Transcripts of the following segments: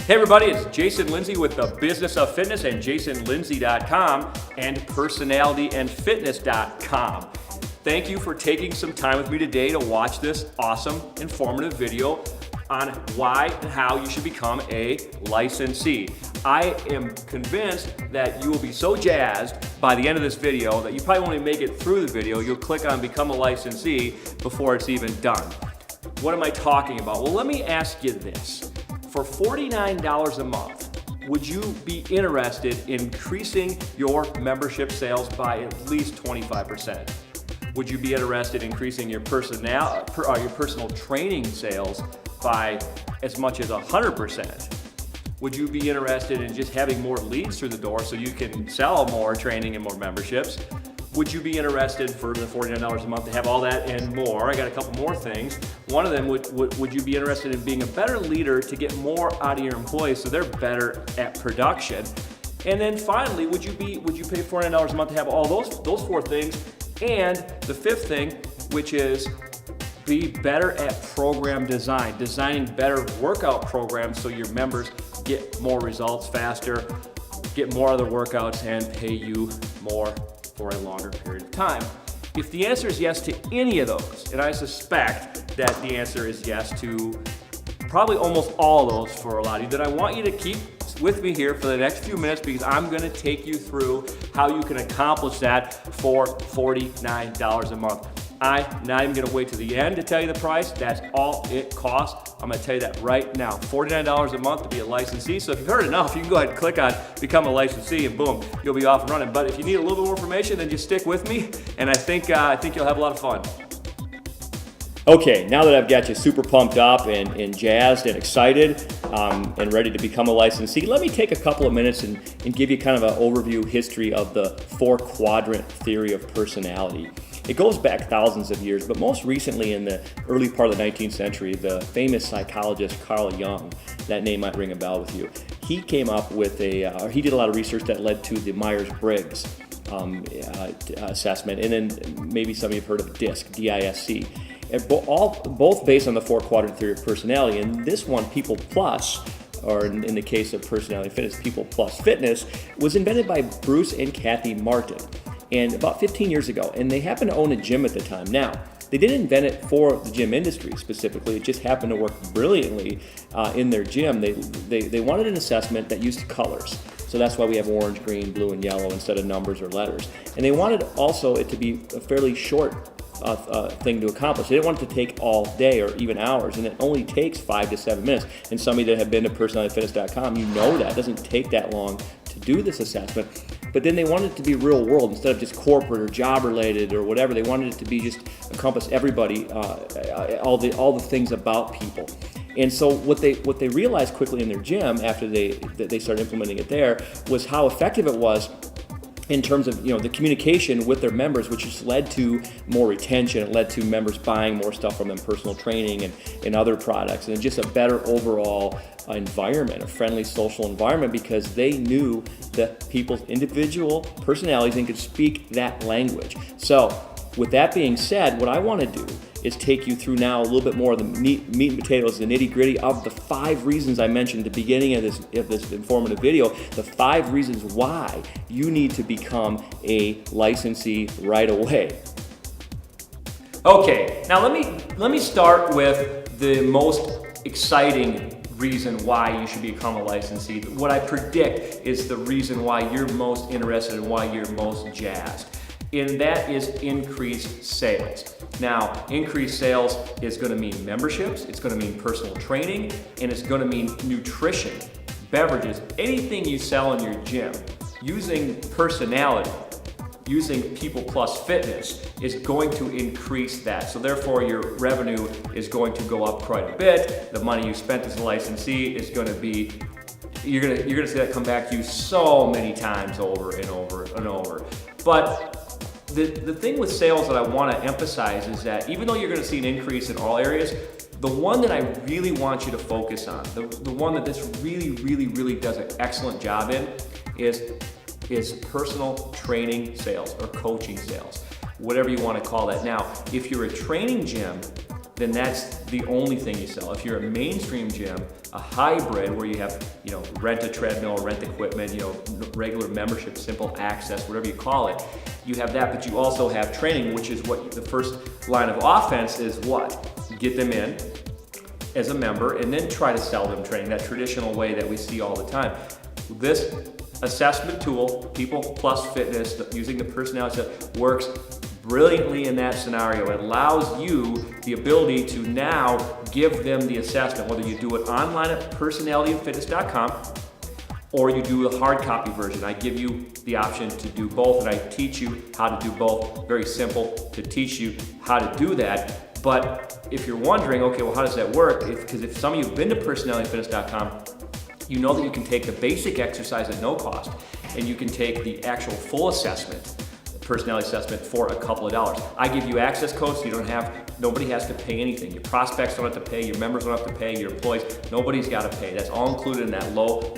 Hey everybody, it's Jason Linse with the Business of Fitness and jasonlinse.com and personalityandfitness.com. Thank you for taking some time with me today to watch this awesome, informative video on why and how you should become a licensee. I am convinced that you will be so jazzed by the end of this video that you probably won't even make it through the video. You'll click on Become a Licensee before it's even done. What am I talking about? Well, let me ask you this. For $49 a month, would you be interested in increasing your membership sales by at least 25%? Would you be interested in increasing your personal training sales by as much as 100%? Would you be interested in just having more leads through the door so you can sell more training and more memberships? Would you be interested for the $49 a month to have all that and more? I got a couple more things. One of them, would you be interested in being a better leader to get more out of your employees so they're better at production? And then finally, would you pay $49 a month to have all those four things? And the fifth thing, which is be better at program design, designing better workout programs so your members get more results faster, get more of the workouts, and pay you more for a longer period of time. If the answer is yes to any of those, and I suspect that the answer is yes to probably almost all of those for a lot of you, then I want you to keep with me here for the next few minutes because I'm going to take you through how you can accomplish that for $49 a month. I'm not even going to wait to the end to tell you the price. That's all it costs. I'm going to tell you that right now. $49 a month to be a licensee. So if you've heard enough, you can go ahead and click on Become a Licensee and boom, you'll be off and running. But if you need a little bit more information, then just stick with me and I think you'll have a lot of fun. Okay, now that I've got you super pumped up and jazzed and excited and ready to become a licensee, let me take a couple of minutes and give you kind of an overview history of the four-quadrant theory of personality. It goes back thousands of years, but most recently in the early part of the 19th century, the famous psychologist Carl Jung, that name might ring a bell with you, he came up with he did a lot of research that led to the Myers-Briggs assessment, and then maybe some of you have heard of DISC, D-I-S-C. Both based on the four-quadrant theory of personality, and this one, People Plus, or in the case of personality fitness, People Plus Fitness, was invented by Bruce and Kathy Martin, and about 15 years ago, and they happened to own a gym at the time. Now, they didn't invent it for the gym industry specifically, it just happened to work brilliantly in their gym. They wanted an assessment that used colors. So that's why we have orange, green, blue, and yellow instead of numbers or letters. And they wanted also it to be a fairly short thing to accomplish. They didn't want it to take all day or even hours, and it only takes 5 to 7 minutes. And some of you that have been to personalityfitness.com, you know that. It doesn't take that long to do this assessment. But then they wanted it to be real world instead of just corporate or job related or whatever. They wanted it to be just encompass everybody, all the things about people. And so what they realized quickly in their gym after they started implementing it there was how effective it was in terms of the communication with their members, which just led to more retention. It led to members buying more stuff from them, personal training and other products, and just a better overall environment, a friendly social environment, because they knew that people's individual personalities and could speak that language. So with that being said, what I want to do is take you through now a little bit more of the meat and potatoes, the nitty-gritty of the 5 reasons I mentioned at the beginning of this informative video, the 5 reasons why you need to become a licensee right away. Okay, now let me start with the most exciting reason why you should become a licensee. What I predict is the reason why you're most interested and why you're most jazzed. And that is increased sales. Now, increased sales is going to mean memberships, it's going to mean personal training, and it's going to mean nutrition, beverages, anything you sell in your gym. Using personality, using People Plus Fitness is going to increase that. So therefore, your revenue is going to go up quite a bit. The money you spent as a licensee is going to be, you're going to see that come back to you so many times over and over and over. But the thing with sales that I want to emphasize is that even though you're going to see an increase in all areas, the one that I really want you to focus on, the one that this really does an excellent job in is personal training sales or coaching sales, whatever you want to call that. Now, if you're a training gym, then that's the only thing you sell. If you're a mainstream gym, a hybrid where you have, rent a treadmill, rent equipment, regular membership, simple access, whatever you call it, you have that, but you also have training, which is what the first line of offense is. What? Get them in as a member and then try to sell them training, that traditional way that we see all the time. This assessment tool, People Plus Fitness, using the personality set, works brilliantly in that scenario. It allows you the ability to now give them the assessment, whether you do it online at personalityandfitness.com or you do a hard copy version. I give you the option to do both, and I teach you how to do both. Very simple to teach you how to do that. But if you're wondering, okay, well, how does that work? Because if some of you have been to personalityandfitness.com, you know that you can take the basic exercise at no cost, and you can take the actual full assessment, personality assessment, for a couple of dollars. I give you access codes, so nobody has to pay anything. Your prospects don't have to pay, your members don't have to pay, your employees, nobody's got to pay. That's all included in that low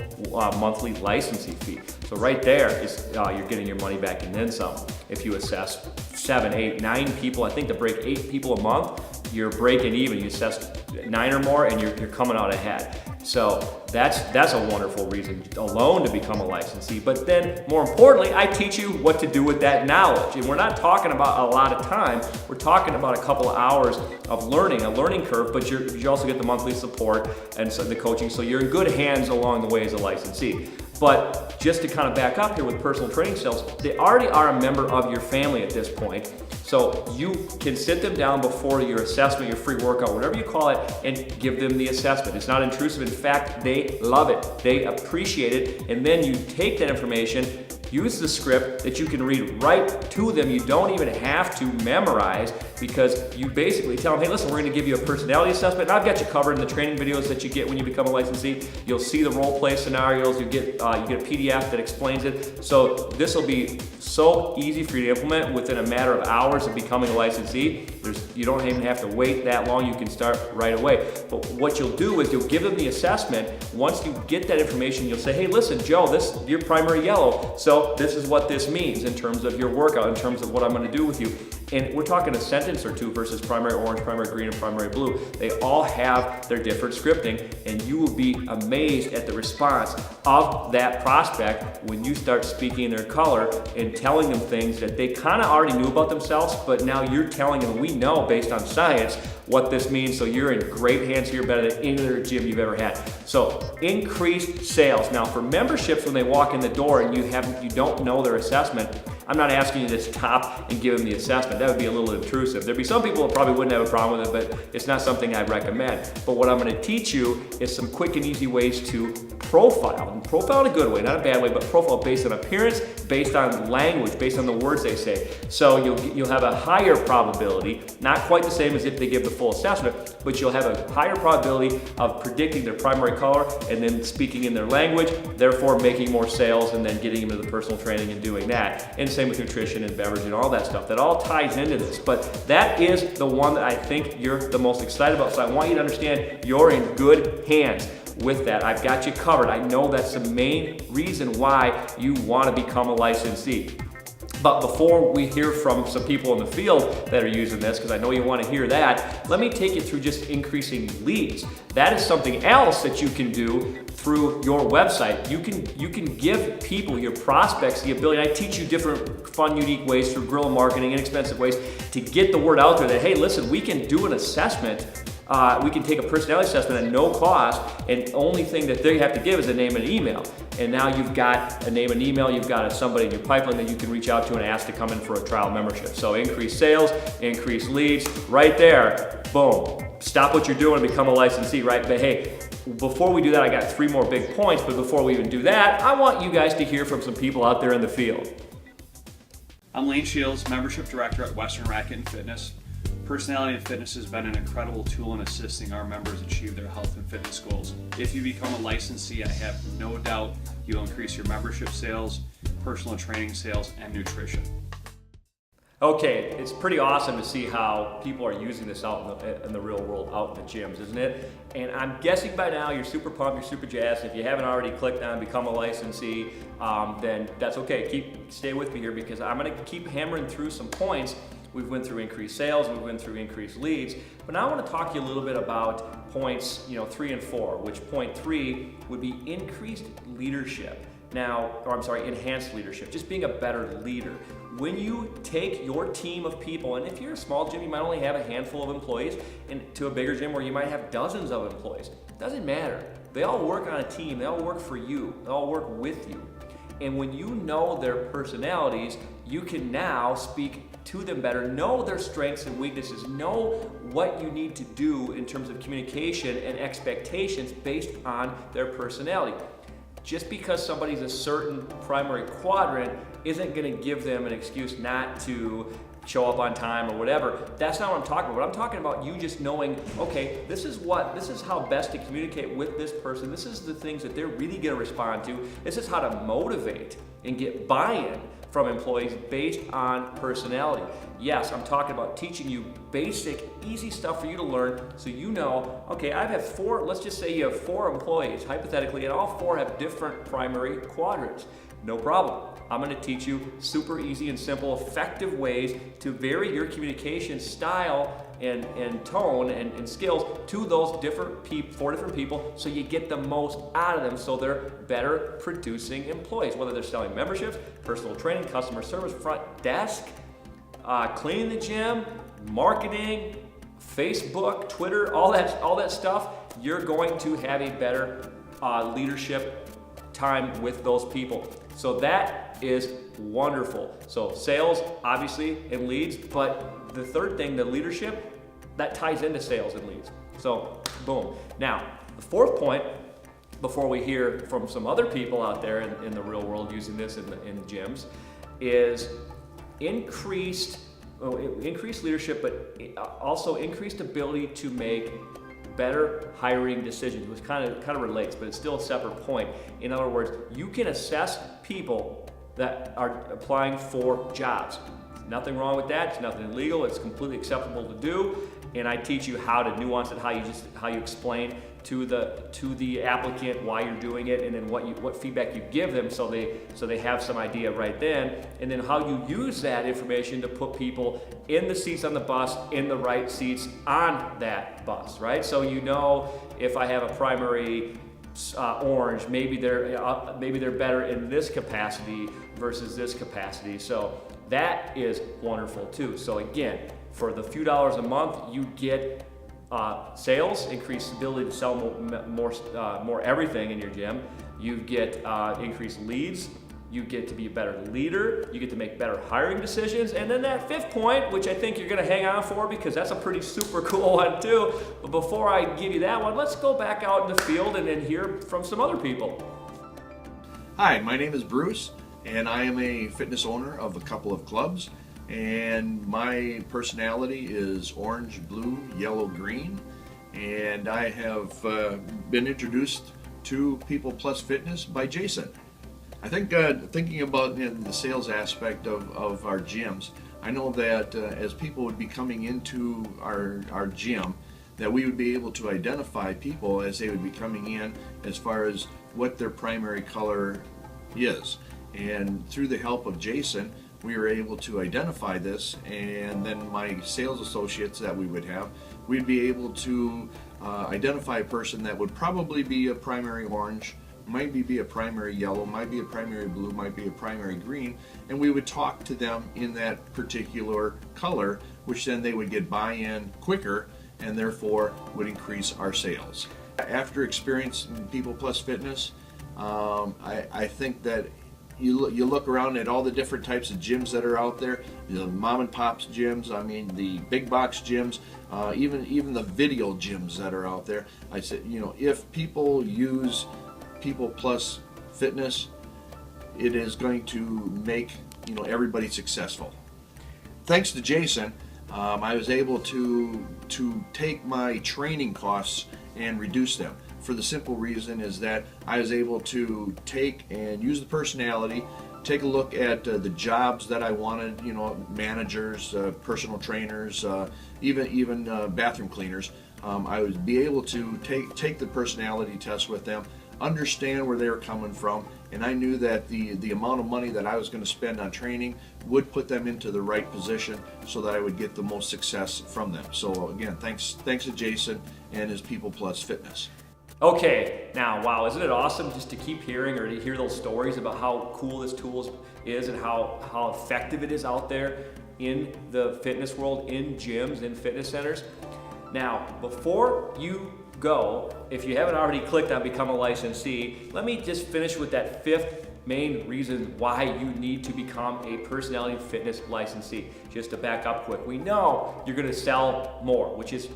monthly licensing fee. So right there is you're getting your money back and then some. If you assess 7, 8, 9 people, I think to break 8 people a month, you're breaking even. You assess 9 or more and you're coming out ahead. So that's a wonderful reason alone to become a licensee. But then more importantly, I teach you what to do with that knowledge. And we're not talking about a lot of time. We're talking about a couple of hours of learning, a learning curve, but you also get the monthly support and so the coaching. So you're in good hands along the way as a licensee. But just to kind of back up here with personal training sales, they already are a member of your family at this point. So you can sit them down before your assessment, your free workout, whatever you call it, and give them the assessment. It's not intrusive. In fact, they love it. They appreciate it. And then you take that information, use the script that you can read right to them. You don't even have to memorize, because you basically tell them, hey, listen, we're going to give you a personality assessment, and I've got you covered in the training videos that you get when you become a licensee. You'll see the role play scenarios. You get a PDF that explains it. So this will be so easy for you to implement within a matter of hours of becoming a licensee. You don't even have to wait that long. You can start right away. But what you'll do is you'll give them the assessment. Once you get that information, you'll say, hey, listen, Joe, you're primary yellow, so this is what this means in terms of your workout, in terms of what I'm going to do with you. And we're talking a sentence or two versus primary orange, primary green, and primary blue. They all have their different scripting, and you will be amazed at the response of that prospect when you start speaking their color and telling them things that they kind of already knew about themselves, but now you're telling them, we know based on science what this means. So you're in great hands here, better than any other gym you've ever had. So increased sales. Now for memberships, when they walk in the door and you don't know their assessment, I'm not asking you to stop and give them the assessment. That would be a little intrusive. There'd be some people that probably wouldn't have a problem with it, but it's not something I'd recommend. But what I'm going to teach you is some quick and easy ways to profile. And profile in a good way, not a bad way, but profile based on appearance, based on language, based on the words they say. So you'll have a higher probability, not quite the same as if they give the full assessment, but you'll have a higher probability of predicting their primary color and then speaking in their language, therefore making more sales and then getting into the personal training and doing that. And same with nutrition and beverage and all that stuff. That all ties into this, but that is the one that I think you're the most excited about. So I want you to understand you're in good hands with that. I've got you covered. I know that's the main reason why you want to become a licensee. But before we hear from some people in the field that are using this, because I know you want to hear that, let me take you through just increasing leads. That is something else that you can do through your website. You can give people, your prospects, the ability. I teach you different fun, unique ways through guerrilla marketing, inexpensive ways to get the word out there that, hey, listen, we can do an assessment. We can take a personality assessment at no cost, and the only thing that they have to give is a name and an email. And now you've got a name and email, you've got somebody in your pipeline that you can reach out to and ask to come in for a trial membership. So increase sales, increase leads, right there, boom. Stop what you're doing and become a licensee, right? But hey, before we do that, I got 3 more big points, but before we even do that, I want you guys to hear from some people out there in the field. I'm Linse, Membership Director at Western Racket and Fitness. Personality and Fitness has been an incredible tool in assisting our members achieve their health and fitness goals. If you become a licensee, I have no doubt you'll increase your membership sales, personal training sales, and nutrition. Okay, it's pretty awesome to see how people are using this out in the real world, out in the gyms, isn't it? And I'm guessing by now you're super pumped, you're super jazzed. If you haven't already clicked on become a licensee, then that's okay. Stay with me here, because I'm going to keep hammering through some points We've went through increased sales, we've went through increased leads, but now I want to talk to you a little bit about points 3 and 4, which point 3 would be increased leadership. Enhanced leadership, just being a better leader. When you take your team of people, and if you're a small gym, you might only have a handful of employees, and to a bigger gym where you might have dozens of employees, it doesn't matter. They all work on a team, they all work for you, they all work with you. And when you know their personalities, you can now speak to them better, know their strengths and weaknesses, know what you need to do in terms of communication and expectations based on their personality. Just because somebody's a certain primary quadrant isn't going to give them an excuse not to show up on time or whatever. That's not what I'm talking about. I'm talking about you just knowing, okay, this is how best to communicate with this person. This is the things that they're really going to respond to. This is how to motivate and get buy-in from employees based on personality. Yes, I'm talking about teaching you basic, easy stuff for you to learn so you know, okay, I have 4, let's just say you have 4 employees, hypothetically, and all 4 have different primary quadrants. No problem. I'm going to teach you super easy and simple, effective ways to vary your communication style and tone and skills to those 4 different people so you get the most out of them so they're better producing employees, whether they're selling memberships, personal training, customer service, front desk, cleaning the gym, marketing, Facebook, Twitter, all that stuff. You're going to have a better leadership time with those people. So that is wonderful. So sales, obviously, and leads, but the third thing, the leadership, that ties into sales and leads. So boom. Now, the fourth point, before we hear from some other people out there in the real world using this in gyms, is increased leadership, but also increased ability to make better hiring decisions, which kind of relates, but it's still a separate point. In other words, you can assess people that are applying for jobs. Nothing wrong with that. It's nothing illegal. It's completely acceptable to do. And I teach you how to nuance it, how you explain to the applicant why you're doing it, and then what feedback you give them, so they have some idea right then, and then how you use that information to put people in the seats on the bus, in the right seats on that bus, right? So you know, if I have a primary orange, maybe they're better in this capacity versus this capacity. So that is wonderful too. So again, for the few dollars a month, you get sales, increased ability to sell more everything in your gym. You get increased leads. You get to be a better leader. You get to make better hiring decisions. And then that fifth point, which I think you're going to hang on for because that's a pretty super cool one too. But before I give you that one, let's go back out in the field and then hear from some other people. Hi, my name is Bruce, and I am a fitness owner of a couple of clubs. And my personality is orange, blue, yellow, green. And I have been introduced to People Plus Fitness by Jason. I think thinking about in the sales aspect of our gyms, I know that as people would be coming into our gym, that we would be able to identify people as they would be coming in as far as what their primary color is. And through the help of Jason, we were able to identify this, and then my sales associates that we would have, we'd be able to identify a person that would probably be a primary orange, might be a primary yellow, might be a primary blue, might be a primary green, and we would talk to them in that particular color, which then they would get buy-in quicker and therefore would increase our sales. After experience in People Plus Fitness, I think that you look around at all the different types of gyms that are out there, the mom and pops gyms, I mean the big box gyms, even the video gyms that are out there. I said, if people use People Plus Fitness, it is going to make everybody successful. Thanks to Jason, I was able to take my training costs and reduce them. For the simple reason is that I was able to take and use the personality, take a look at the jobs that I wanted, managers, personal trainers, even bathroom cleaners. I would be able to take the personality test with them, understand where they were coming from, and I knew that the amount of money that I was going to spend on training would put them into the right position so that I would get the most success from them. So again, thanks to Jason and his People Plus Fitness. Okay, now, wow, isn't it awesome just to keep hearing or to hear those stories about how cool this tool is and how effective it is out there in the fitness world, in gyms, in fitness centers. Now, before you go, if you haven't already clicked on Become a Licensee, let me just finish with that 5th main reason why you need to become a personality and fitness licensee. Just to back up quick, we know you're going to sell more, which is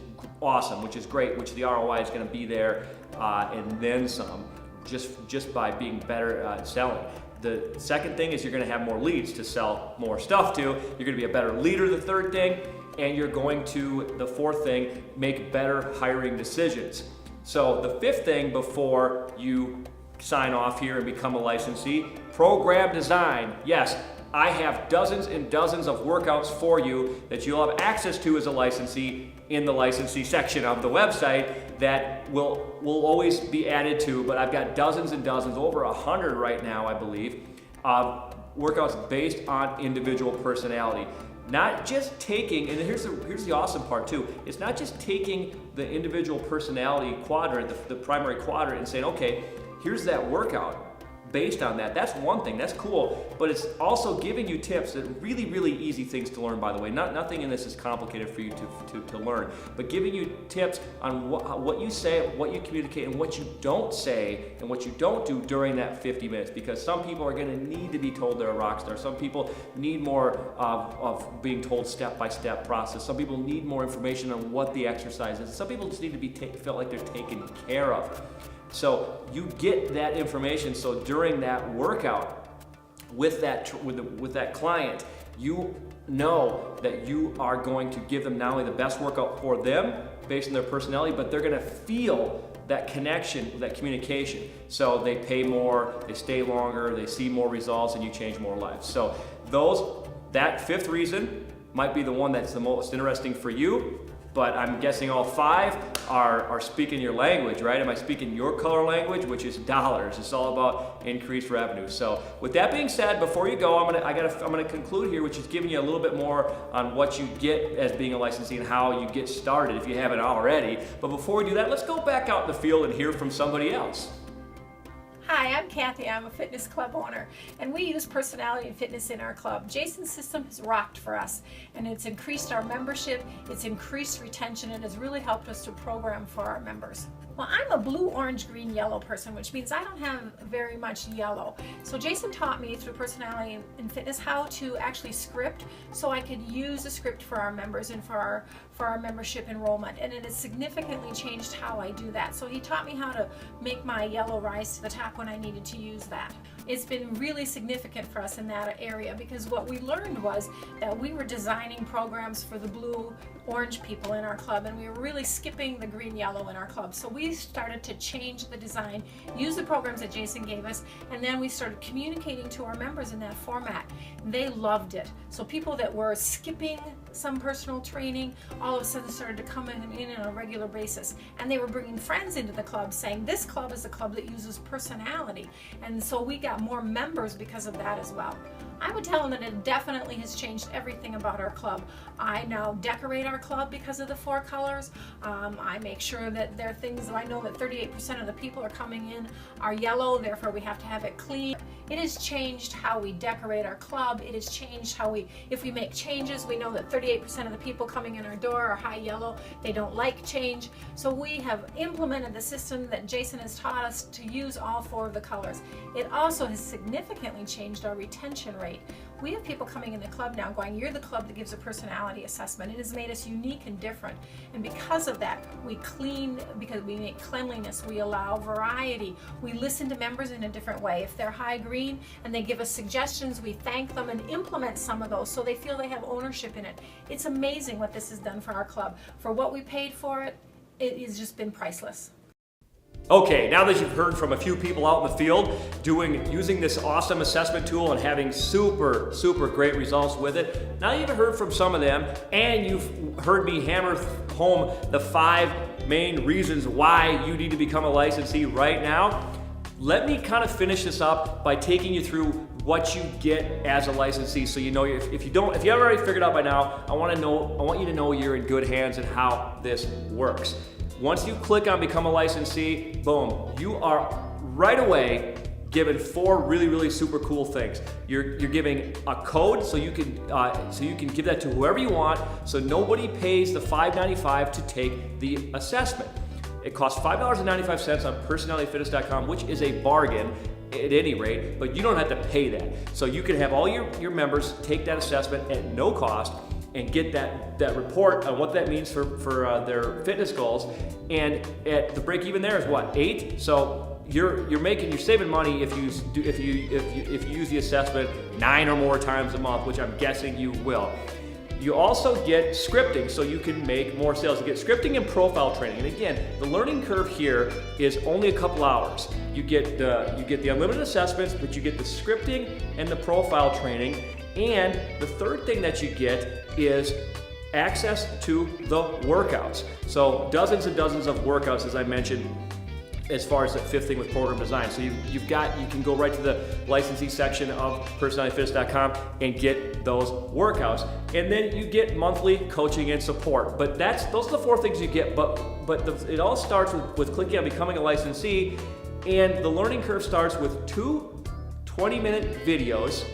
awesome, which is great, which the ROI is going to be there and then some, just by being better at selling. The second thing is you're going to have more leads to sell more stuff to. You're going to be a better leader, the third thing, and you're going to, the fourth thing, make better hiring decisions. So the 5th thing before you sign off here and become a licensee, program design. Yes, I have dozens and dozens of workouts for you that you'll have access to as a licensee in the licensee section of the website that will always be added to, but I've got dozens and dozens, over 100 right now, I believe, of workouts based on individual personality. Not just taking, and here's the awesome part too, it's not just taking the individual personality quadrant, the primary quadrant, and saying, okay, here's that workout based on that. That's one thing, that's cool, but it's also giving you tips that really, really easy things to learn, by the way. Nothing in this is complicated for you to learn, but giving you tips on what you say, what you communicate, and what you don't say, and what you don't do during that 50 minutes, because some people are gonna need to be told they're a rock star. Some people need more of being told step-by-step process. Some people need more information on what the exercise is. Some people just need to be felt like they're taken care of. So you get that information, so during that workout with that client, you know that you are going to give them not only the best workout for them based on their personality, but they're going to feel that connection, that communication. So they pay more, they stay longer, they see more results, and you change more lives. So that 5th reason might be the one that's the most interesting for you. But I'm guessing all 5 are speaking your language, right? Am I speaking your color language, which is dollars? It's all about increased revenue. So with that being said, before you go, I'm gonna conclude here, which is giving you a little bit more on what you get as being a licensee and how you get started if you haven't already. But before we do that, let's go back out in the field and hear from somebody else. Hi, I'm Kathy. I'm a fitness club owner, and we use personality and fitness in our club. Jason's system has rocked for us, and it's increased our membership, it's increased retention, and has really helped us to program for our members. Well, I'm a blue, orange, green, yellow person, which means I don't have very much yellow. So Jason taught me through personality and fitness how to actually script, so I could use a script for our members and for our membership enrollment, and it has significantly changed how I do that. So he taught me how to make my yellow rise to the top when I needed to use that. It's been really significant for us in that area, because what we learned was that we were designing programs for the blue, orange people in our club, and we were really skipping the green, yellow in our club. So we started to change the design, use the programs that Jason gave us, and then we started communicating to our members in that format. They loved it. So people that were skipping some personal training all of a sudden started to come in on a regular basis, and they were bringing friends into the club saying, this club is a club that uses personality, and so we got more members because of that as well. I would tell them that it definitely has changed everything about our club. I now decorate our club because of the 4 colors. I make sure that there are things that I know that 38% of the people are coming in are yellow, therefore we have to have it clean. It has changed how we decorate our club. It has changed how if we make changes, we know that 38% of the people coming in our door are high yellow. They don't like change. So we have implemented the system that Jason has taught us to use all 4 of the colors. It also has significantly changed our retention rate. We have people coming in the club now going, you're the club that gives a personality assessment. It has made us unique and different. And because of that, we clean, because we make cleanliness, we allow variety. We listen to members in a different way. If they're high green and they give us suggestions, we thank them and implement some of those so they feel they have ownership in it. It's amazing what this has done for our club. For what we paid for it, it has just been priceless. Okay, now that you've heard from a few people out in the field using this awesome assessment tool and having super great results with it, now you've heard from some of them, and you've heard me hammer home the 5 main reasons why you need to become a licensee right now. Let me kind of finish this up by taking you through what you get as a licensee. So you know, if you haven't already figured out by now, I want you to know you're in good hands and how this works. Once you click on Become a Licensee, boom, you are right away given 4 really super cool things. You're giving a code so you can give that to whoever you want, so nobody pays the $5.95 to take the assessment. It costs $5.95 on personalityfitness.com, which is a bargain at any rate, but you don't have to pay that. So you can have all your members take that assessment at no cost and get that report on what that means for their fitness goals. And at the break even there is what, 8? So you're saving money if you use the assessment 9 or more times a month, which I'm guessing you will. You also get scripting, so you can make more sales. You get scripting and profile training. And again, the learning curve here is only a couple hours. You get the unlimited assessments, but you get the scripting and the profile training. And the third thing that you get is access to the workouts. So dozens and dozens of workouts, as I mentioned, as far as the 5th thing with program design. So you can go right to the licensee section of personalityfitness.com and get those workouts. And then you get monthly coaching and support. But those are the 4 things you get, but it all starts with clicking on Becoming a Licensee, and the learning curve starts with 2 20-minute videos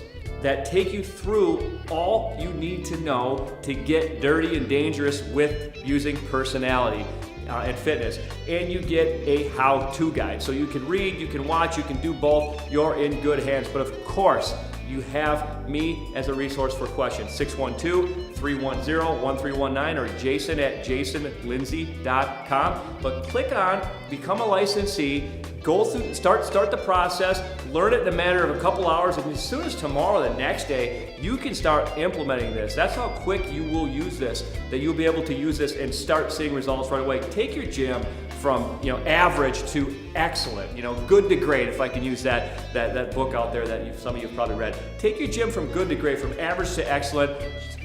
that take you through all you need to know to get dirty and dangerous with using personality and fitness. And you get a how-to guide. So you can read, you can watch, you can do both. You're in good hands. But of course, you have me as a resource for questions. 612-310-1319 or jason@jasonlindsay.com. But click on Become a Licensee. Go through, start the process, learn it in a matter of a couple hours, and as soon as tomorrow, the next day, you can start implementing this. That's how quick you will use this, that you'll be able to use this and start seeing results right away. Take your gym from average to excellent, good to great, if I can use that book out there that some of you have probably read. Take your gym from good to great, from average to excellent,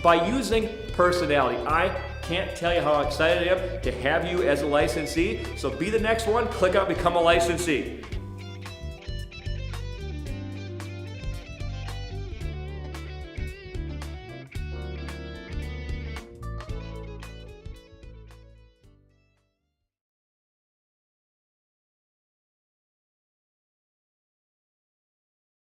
by using personality. I can't tell you how excited I am to have you as a licensee. So be the next one. Click on Become a Licensee.